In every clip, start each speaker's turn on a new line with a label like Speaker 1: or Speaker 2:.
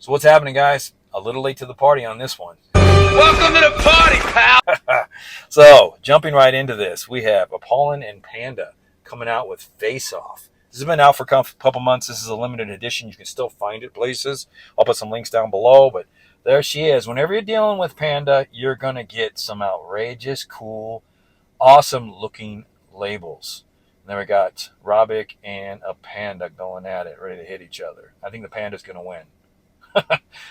Speaker 1: So what's happening, guys? A little late to the party on this one.
Speaker 2: Welcome to the party, pal!
Speaker 1: So, jumping right into this, we have Apollon and Panda coming out with Face Off. This has been out for a couple months. This is a limited edition. You can still find it places. I'll put some links down below, but there she is. Whenever you're dealing with Panda, you're going to get some outrageous, cool, awesome looking labels. And then we got Robic and a Panda going at it, ready to hit each other. I think the Panda's going to win.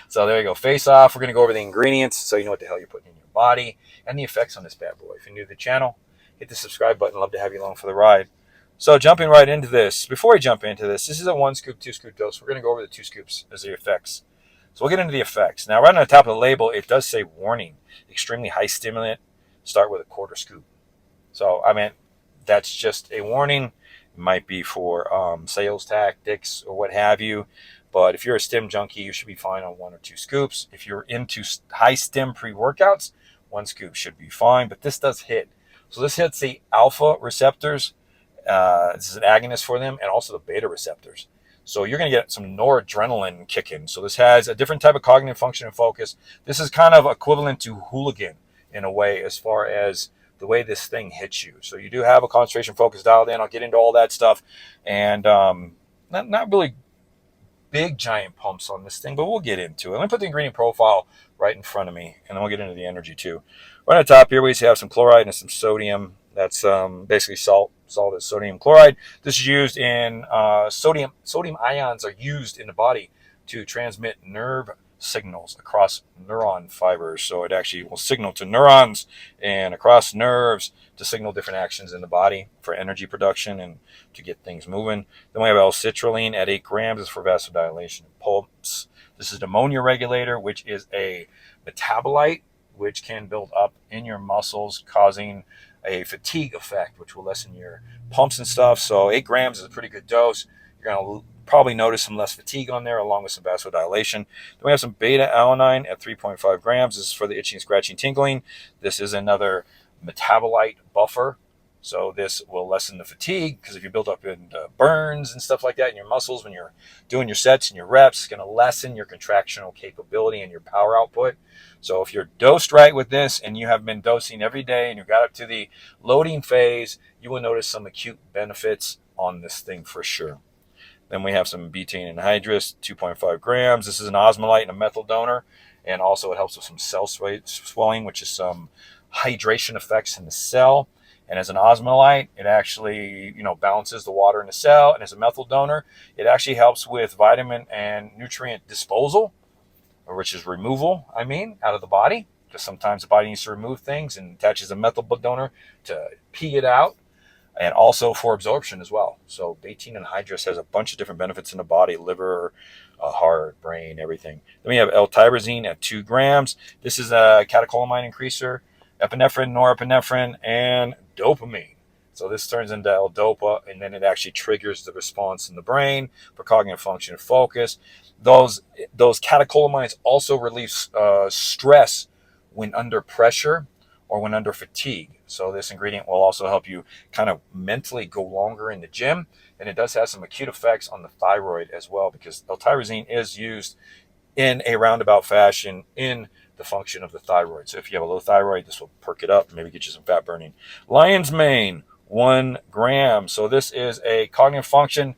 Speaker 1: So there you go. Face Off. We're going to go over the ingredients so you know what the hell you're putting in your body and the effects on this bad boy. If you're new to the channel, hit the subscribe button. Love to have you along for the ride. So jumping right into this. Before we jump into this is a 1 scoop, 2 scoop dose. We're going to go over the 2 scoops as the effects. So we'll get into the effects. Now, right on the top of the label, it does say warning, extremely high stimulant. Start with a 1/4 scoop. So, I mean, that's just a warning. It might be for sales tactics or what have you. But if you're a stim junkie, you should be fine on 1 or 2 scoops. If you're into high stim pre-workouts, 1 scoop should be fine. But this does hit. So this hits the alpha receptors. This is an agonist for them, and also the beta receptors. So you're going to get some noradrenaline kicking. So this has a different type of cognitive function and focus. This is kind of equivalent to hooligan in a way as far as the way this thing hits you. So you do have a concentration focus dialed in. I'll get into all that stuff. And not really big giant pumps on this thing, but we'll get into it. Let me put the ingredient profile right in front of me, and then we'll get into the energy too. Right on the top here, we have some chloride and some sodium. That's basically salt. Salt is sodium chloride. This is used in sodium ions are used in the body to transmit nerve signals across neuron fibers. So it actually will signal to neurons and across nerves to signal different actions in the body for energy production and to get things moving. Then we have L-citrulline at 8 grams. Is for vasodilation and pulse. This is an ammonia regulator, which is a metabolite which can build up in your muscles, causing a fatigue effect, which will lessen your pumps and stuff. So 8 grams is a pretty good dose. You're going to probably notice some less fatigue on there, along with some vasodilation. Then we have some beta-alanine at 3.5 grams. This is for the itching, scratching, tingling. This is another metabolite buffer. So this will lessen the fatigue, because if you build up in burns and stuff like that in your muscles when you're doing your sets and your reps, it's going to lessen your contractional capability and your power output. So if you're dosed right with this and you have been dosing every day and you got up to the loading phase, you will notice some acute benefits on this thing for sure. Then we have some betaine anhydrous, 2.5 grams. This is an osmolyte and a methyl donor, and also it helps with some cell swelling, which is some hydration effects in the cell. And as an osmolyte, it actually, balances the water in the cell. And as a methyl donor, it actually helps with vitamin and nutrient disposal, which is removal, out of the body. Because sometimes the body needs to remove things and attaches a methyl donor to pee it out. And also for absorption as well. So betaine anhydrous has a bunch of different benefits in the body: liver, heart, brain, everything. Then we have L-tyrosine at 2 grams. This is a catecholamine increaser, epinephrine, norepinephrine, and dopamine. So this turns into L-dopa, and then it actually triggers the response in the brain for cognitive function and focus. Those catecholamines also relieve stress when under pressure or when under fatigue. So this ingredient will also help you kind of mentally go longer in the gym. And it does have some acute effects on the thyroid as well, because L-tyrosine is used in a roundabout fashion in the function of the thyroid. So if you have a low thyroid, this will perk it up, maybe get you some fat burning. Lion's mane, 1 gram. So this is a cognitive function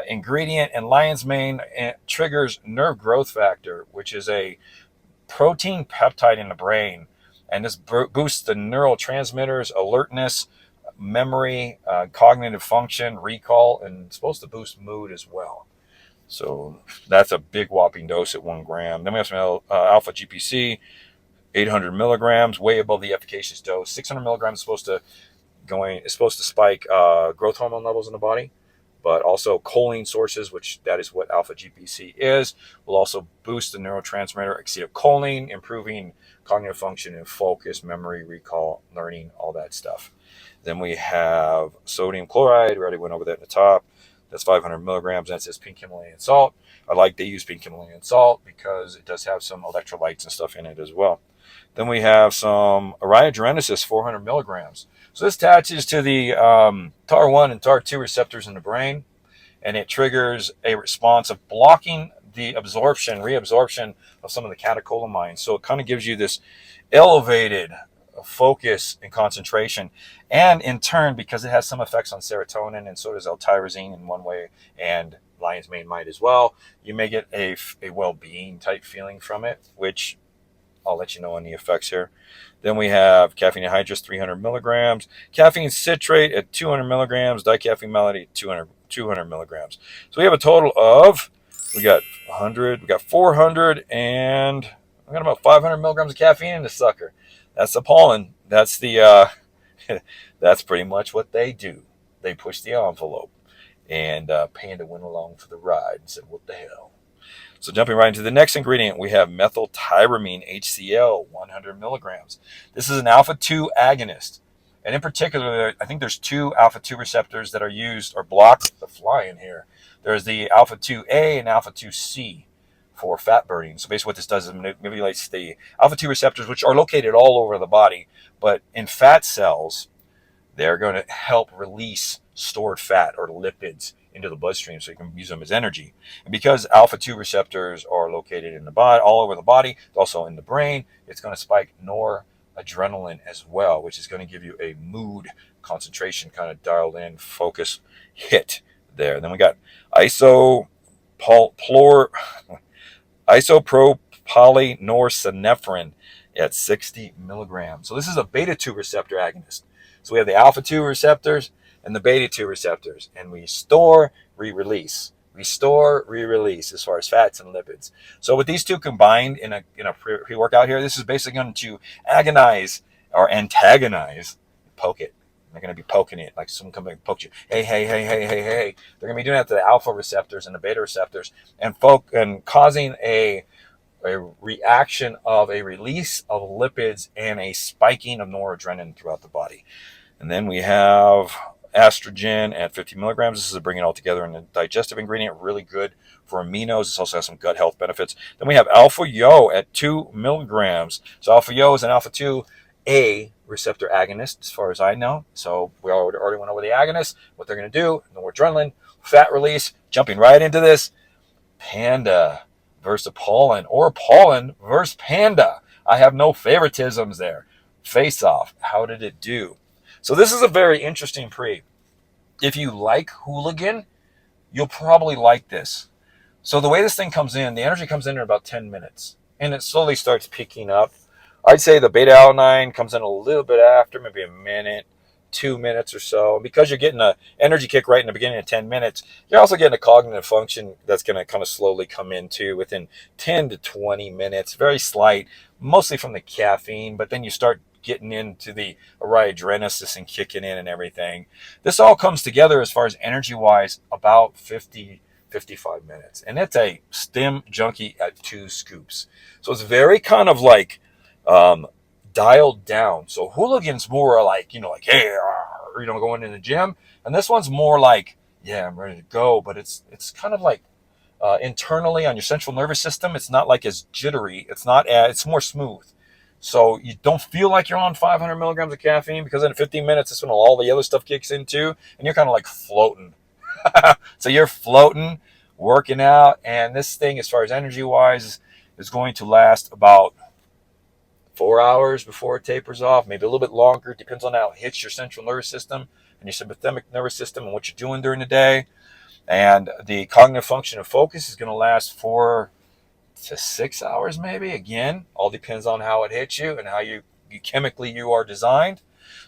Speaker 1: ingredient, and lion's mane triggers nerve growth factor, which is a protein peptide in the brain. And this boosts the neurotransmitters, alertness, memory, cognitive function, recall, and it's supposed to boost mood as well. So that's a big whopping dose at 1 gram. Then we have some alpha GPC, 800 milligrams, way above the efficacious dose. 600 milligrams is supposed to spike growth hormone levels in the body. But also choline sources, which that is what alpha GPC is, will also boost the neurotransmitter acetylcholine, improving cognitive function and focus, memory, recall, learning, all that stuff. Then we have sodium chloride. We already went over that at the top. That's 500 milligrams. That says pink Himalayan salt. I like to use pink Himalayan salt because it does have some electrolytes and stuff in it as well. Then we have some Ariogenesis, 400 milligrams. So this attaches to the TAR1 and TAR2 receptors in the brain, and it triggers a response of blocking the reabsorption of some of the catecholamines. So it kind of gives you this elevated focus and concentration. And in turn, because it has some effects on serotonin, and so does L-tyrosine in one way, and lion's mane might as well, you may get a well-being type feeling from it, which I'll let you know on the effects here. Then we have caffeine anhydrous, 300 milligrams, caffeine citrate at 200 milligrams, dicaffeine malate at 200 milligrams. So we have a total of, we got 100, we got 400, and we got about 500 milligrams of caffeine in this sucker. That's Apollon. That's the that's pretty much what they do. They push the envelope, and Panda went along for the ride and said, "What the hell?" So jumping right into the next ingredient, we have methyltyramine HCl, 100 milligrams. This is an alpha-2 agonist. And in particular, I think there's two alpha-2 receptors that are used or blocked the fly in here. There's the alpha-2A and alpha-2C for fat burning. So basically what this does is manipulates the alpha-2 receptors, which are located all over the body. But in fat cells, they're going to help release stored fat or lipids into the bloodstream so you can use them as energy. And because alpha-2 receptors are located in the body, all over the body, also in the brain, it's going to spike noradrenaline as well, which is going to give you a mood concentration kind of dialed in focus hit there. Then we got isopropolynorepinephrine at 60 milligrams. So this is a beta-2 receptor agonist. So we have the alpha-2 receptors and the beta-2 receptors, and we store, re-release. We store, re-release as far as fats and lipids. So with these two combined in a pre-workout here, this is basically going to agonize or antagonize, poke it. They're going to be poking it like someone coming and poke you. Hey, hey, hey, hey, hey, hey. They're going to be doing that to the alpha receptors and the beta receptors and causing a reaction of a release of lipids and a spiking of noradrenaline throughout the body. And then we have estrogen at 50 milligrams. This is bringing it all together in a digestive ingredient, really good for aminos. This also has some gut health benefits. Then we have alpha yo at 2 milligrams. So alpha yo is an alpha 2A receptor agonist, as far as I know. So we already went over the agonists, what they're going to do, noradrenaline, fat release. Jumping right into this, Panda versus Apollon, or Apollon versus Panda. I have no favoritisms there. Face off. How did it do? So this is a very interesting pre. If you like hooligan, you'll probably like this. So the way this thing comes in, the energy comes in about 10 minutes, and it slowly starts picking up. I'd say the beta-alanine comes in a little bit after, maybe a minute, 2 minutes or so. And because you're getting an energy kick right in the beginning of 10 minutes, you're also getting a cognitive function that's going to kind of slowly come in too within 10 to 20 minutes. Very slight, mostly from the caffeine, but then you start getting into the adrenaline and kicking in and everything. This all comes together as far as energy-wise about 55 minutes. And it's a stem junkie at 2 scoops. So it's very kind of like dialed down. So hooligan's more like, hey, going in the gym. And this one's more like, yeah, I'm ready to go. But it's kind of like internally on your central nervous system. It's not like as jittery. It's more smooth. So you don't feel like you're on 500 milligrams of caffeine, because in 15 minutes, that's when all the other stuff kicks in too. And you're kind of like floating. So you're floating, working out. And this thing, as far as energy wise, is going to last about 4 hours before it tapers off, maybe a little bit longer. It depends on how it hits your central nervous system and your sympathetic nervous system and what you're doing during the day. And the cognitive function of focus is going to last 4 to 6 hours, maybe. Again, all depends on how it hits you and how you chemically you are designed.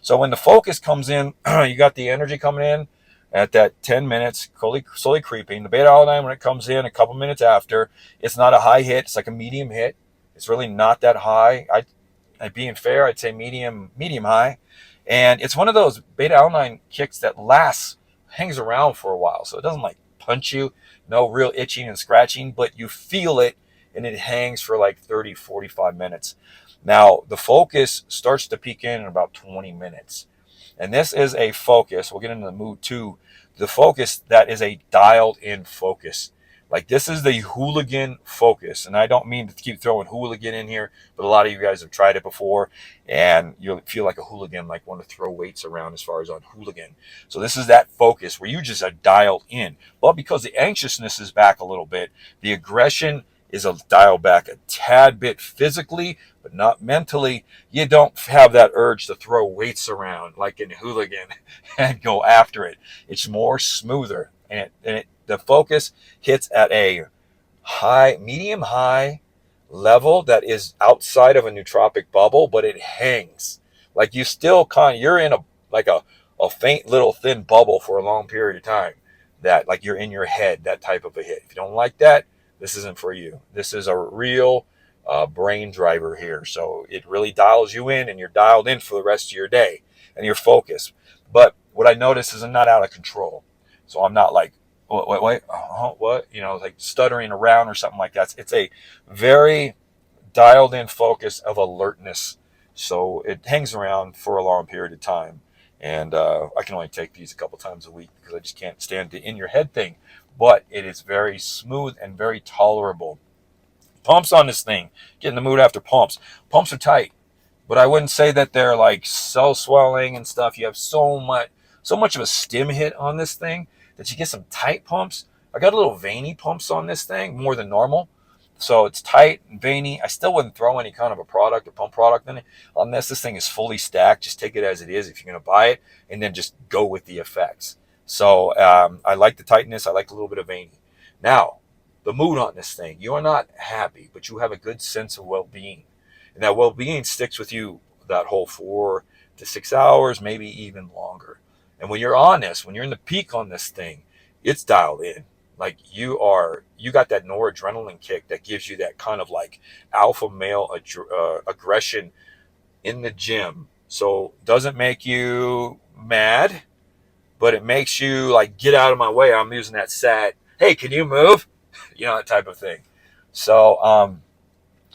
Speaker 1: So when the focus comes in, you got the energy coming in at that 10 minutes, slowly creeping. The beta-alanine, when it comes in a couple minutes after, it's not a high hit. It's like a medium hit. It's really not that high. Being fair, I'd say medium high. And it's one of those beta-alanine kicks that hangs around for a while. So it doesn't like punch you, no real itching and scratching, but you feel it, and it hangs for like 30, 45 minutes. Now, the focus starts to peak in about 20 minutes. And this is a focus. We'll get into the mood too. The focus that is a dialed in focus. Like, this is the hooligan focus. And I don't mean to keep throwing hooligan in here, but a lot of you guys have tried it before and you'll feel like a hooligan, like want to throw weights around as far as on hooligan. So this is that focus where you just are dialed in. But because the anxiousness is back a little bit, the aggression is a dial back a tad bit physically, but not mentally. You don't have that urge to throw weights around like in hooligan and go after it. It's more smoother, and the focus hits at a high, medium high level that is outside of a nootropic bubble, but it hangs. Like you still you're in a like a faint little thin bubble for a long period of time. That like you're in your head, that type of a hit. If you don't like that, this isn't for you. This is a real brain driver here. So it really dials you in, and you're dialed in for the rest of your day, and you're focused. But what I notice is I'm not out of control. So I'm not like, wait, what? You know, like stuttering around or something like that. It's a very dialed in focus of alertness. So it hangs around for a long period of time. And I can only take these a couple times a week because I just can't stand the in your head thing. But it is very smooth and very tolerable. Pumps on this thing. Get in the mood after pumps. Pumps are tight, but I wouldn't say that they're like cell swelling and stuff. You have so much of a stim hit on this thing that you get some tight pumps. I got a little veiny pumps on this thing, more than normal. So it's tight and veiny. I still wouldn't throw any kind of a product or pump product in it unless this thing is fully stacked. Just take it as it is if you're going to buy it, and then just go with the effects. So I like the tightness. I like a little bit of veiny. Now, the mood on this thing. You are not happy, but you have a good sense of well-being. And that well-being sticks with you that whole 4 to 6 hours, maybe even longer. And when you're on this, when you're in the peak on this thing, it's dialed in. Like you got that noradrenaline kick that gives you that kind of like alpha male aggression in the gym. So it doesn't make you mad, but it makes you like, get out of my way. I'm using that sad, hey, can you move? You know, that type of thing. So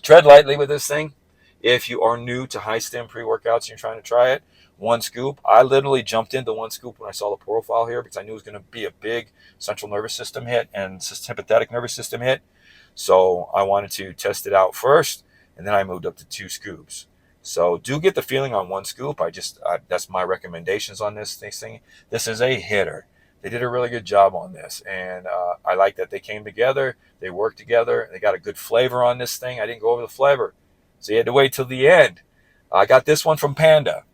Speaker 1: tread lightly with this thing. If you are new to high stim pre-workouts and you're trying to try it, 1 scoop. I literally jumped into 1 scoop when I saw the profile here because I knew it was going to be a big central nervous system hit and sympathetic nervous system hit. So I wanted to test it out first, and then I moved up to 2 scoops. So do get the feeling on 1 scoop. That's my recommendations on this thing. This is a hitter. They did a really good job on this, and I like that they came together. They worked together. They got a good flavor on this thing. I didn't go over the flavor, so you had to wait till the end. I got this one from Panda.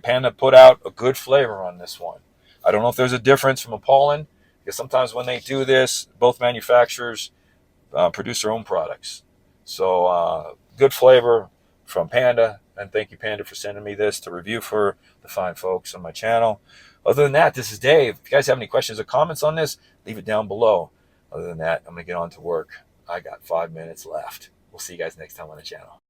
Speaker 1: Panda put out a good flavor on this one. I don't know if there's a difference from Apollon, because sometimes when they do this, both manufacturers produce their own products. So good flavor from Panda, and thank you, Panda, for sending me this to review for the fine folks on my channel. Other than that, this is Dave. If you guys have any questions or comments on this, leave it down below. Other than that, I'm going to get on to work. I got 5 minutes left. We'll see you guys next time on the channel.